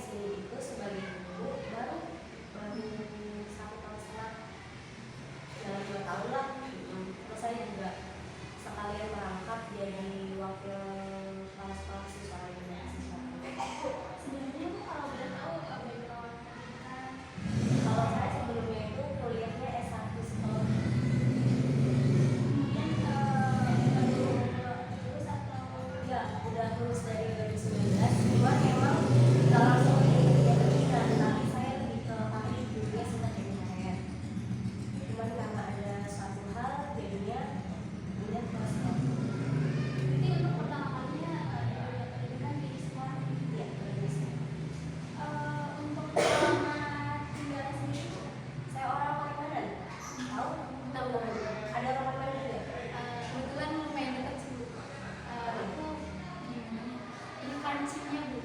sini itu sebagai guru baru 1 tahun setengah, dalam 2 tahun lah. Terus saya juga sekalian merangkap jadi wakil kepala sekolah siswa dan siswa. Sebenarnya Bu kalau boleh tahu background pendidikan? Kalau saya sebelumnya itu kuliahnya S1 psikologi. Kemudian baru lulus atau Ya, udah lulus dari 2019. Cuma emang nggak langsung ke pendidikan, tapi saya lebih ke teknik dunia sama jadinya. Cuman karena ada suatu hal jadinya pindah ke psikologi. jadi untuk pertama kalinya dunia pendidikan di sekolah? Iya, Indonesia. Untuk pengalaman tinggalnya sendiri Bu? Saya orang Kalimantan. Tahu? Tahu. Ada orang Kalimantan juga? Kebetulan lumayan dekat sih Bu. Itu gimana? Ini kancingnya Bu.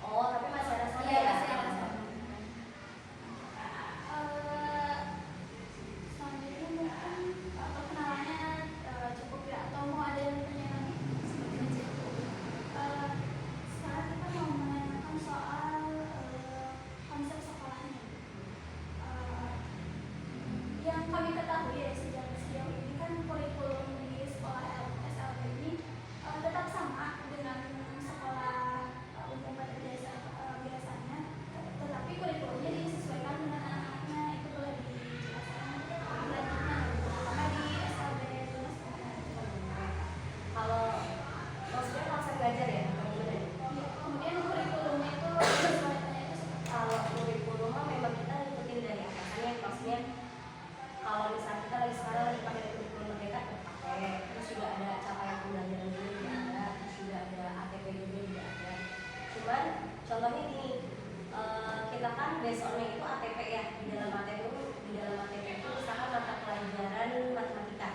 Oh, tapi masih ada sana Iya, ya? masih ada sama. Selanjutnya mungkin perkenalannya cukup ya, atau mau ada yang tanya lagi? Seperti aja. Sekarang kita mau menanyakan soal konsep sekolahnya. Yang kami ketahui ya sejauh ini kan kurikulum di sekolah SLB ini tetap sama dengan sekolah umum pada biasanya, tetapi kurikulumnya disesuaikan dengan anak-anaknya. Itu boleh dijelaskan lanjutnya karena di SLB Tunas Kalau maksudnya konsep belajar ya? Gimana? kemudian kurikulumnya itu disesuaikannya itu seperti Kalau kurikulum mah memang kita ngikutin dari atasannya, maksudnya kalau misalnya kita sekarang lagi pakai kurikulum merdeka terpakai, terus juga ada capaian pembelajaran dulu juga ada, terus juga ada ATP juga ada. Cuman contohnya gini, kita kan besoknya itu ATP ya, di dalam ATP itu misalkan mata pelajaran matematika.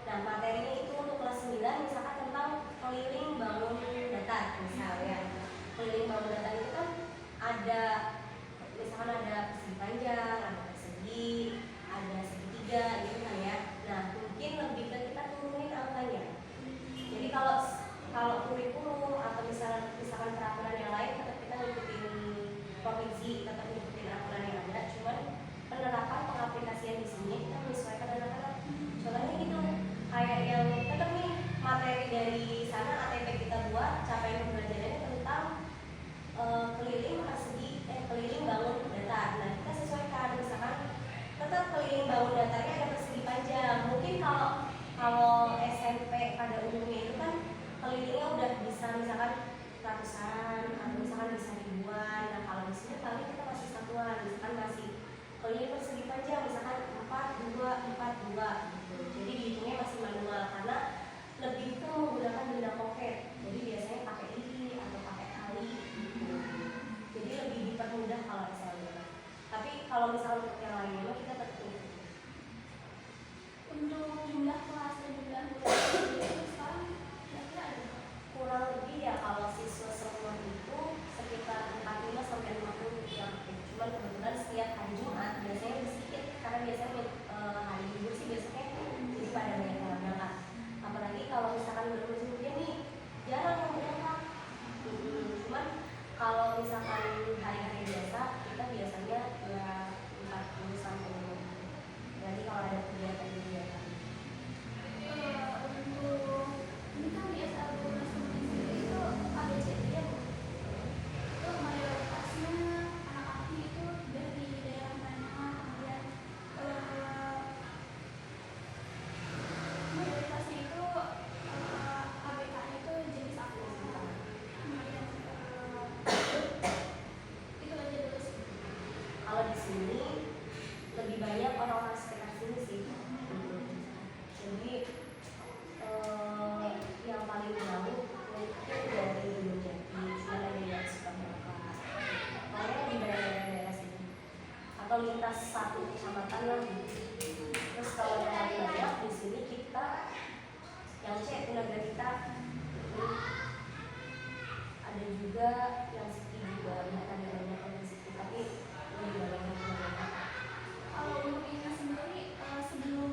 Nah materinya itu untuk kelas 9 misalkan tentang keliling bangun data misalnya. Keliling bangun data itu kan ada misalkan ada persegi panjang, ada persegi, ada segitiga gitu kan ya. Nah mungkin lebih ke kita turunin angkanya. Jadi kalau kurikulum atau misalkan peraturan yang lain tetap kita ngikutin provinsi, tetap ngikutin aturan yang ada. Cuman penerapan pengaplikasian di sini kita menyesuaikan anak-anak. Contohnya gitu, kayak yang tetap nih materi dari sana ATP kita buat capaian pembelajarannya tentang keliling bangun data. Nah kita sesuaikan, misalkan tetap keliling bangun datanya ada persegi panjang. Mungkin kalau SMP pada umumnya itu kan kelilingnya udah bisa misalkan ratusan atau misalkan bisa ribuan. Nah kalau di sini paling kita masih satuan, misalkan masih keliling persegi panjang misalkan 4, 2, 4, 2 gitu. Jadi dihitungnya masih manual karena lebih itu menggunakan benda konkret. Jadi biasanya pakai lidi atau pakai tali gitu. Jadi lebih dipermudah kalau SLB. Tapi kalau misalnya untuk yang lainnya kita tetap untuk jumlah kelas dan jumlah guru itu sekarang kira-kira ada berapa? kurang lebih ya kalau siswa semua itu sekitar 45 sampai 50 yang aktif. Cuman kebetulan setiap hari Jumat biasanya lebih sedikit karena biasanya hari libur sih biasanya jadi pada banyak yang berangkat. Apalagi kalau misalkan bermusim hujan nih jarang yang berangkat. Cuman kalau misalkan hari-hari biasa kita biasanya ya 40 sampai 50. Berarti kalau ada kegiatan-kegiatan. Untuk ini kan di SLB Tunas sendiri itu ABCD ya Bu? Itu mayoritasnya anak-anaknya itu dari daerah mana, kemudian mayoritasnya itu ABK-nya itu jenis apa? Kemudian itu aja dulu sih. Kalau di sini lebih banyak orang-orang sekitar sini sih. Jadi yang paling jauh mungkin dari Jogja, cuma ada yang suka berangkat. Pokoknya di daerah-daerah sini atau lintas satu kecamatan lah. Terus kalau yang paling banyak di sini kita yang C tunagrafika, ada juga yang Siti juga bukan banyak yang Siti tapi lebih banyak yang tunagrafika. Kalau untuk Ina sendiri sebelum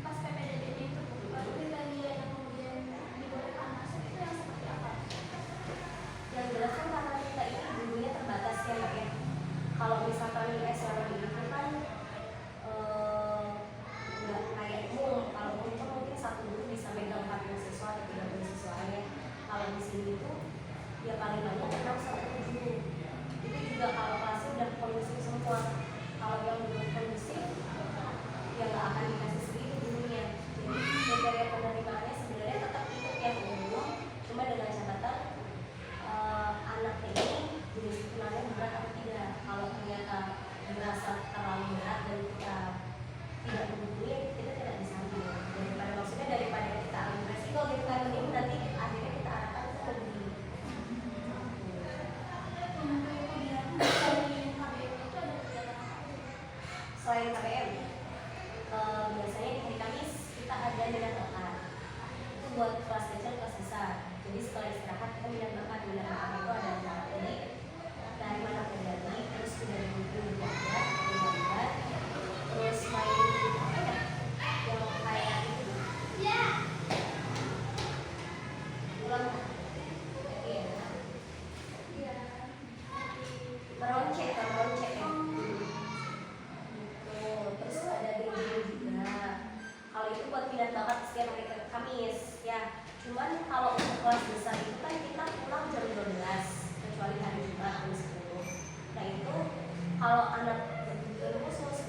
pas PPDB itu kriteria yang kemudian dibolehkan masuk itu yang seperti apa? Yang jelas kan karena kita ini gurunya terbatas merasa terlalu berat dan kita tidak membutuhnya, kita tidak disambil daripada kita ambil resiko gitu kan, ini nanti akhirnya kita arahkan ke lebih selain KBM. Biasanya di hari Kamis kita ada minat bakat, itu buat kelas kecil kelas besar. Jadi setelah istirahat kita minat bakat itu ada dari mana dari terus dari buku belajar, terus main apa ya yang kayak itu ulang meroncek ya. Terus ada game juga. Kalau itu buat minat bakat setiap hari Kamis ya. Cuman kalau untuk kelas besar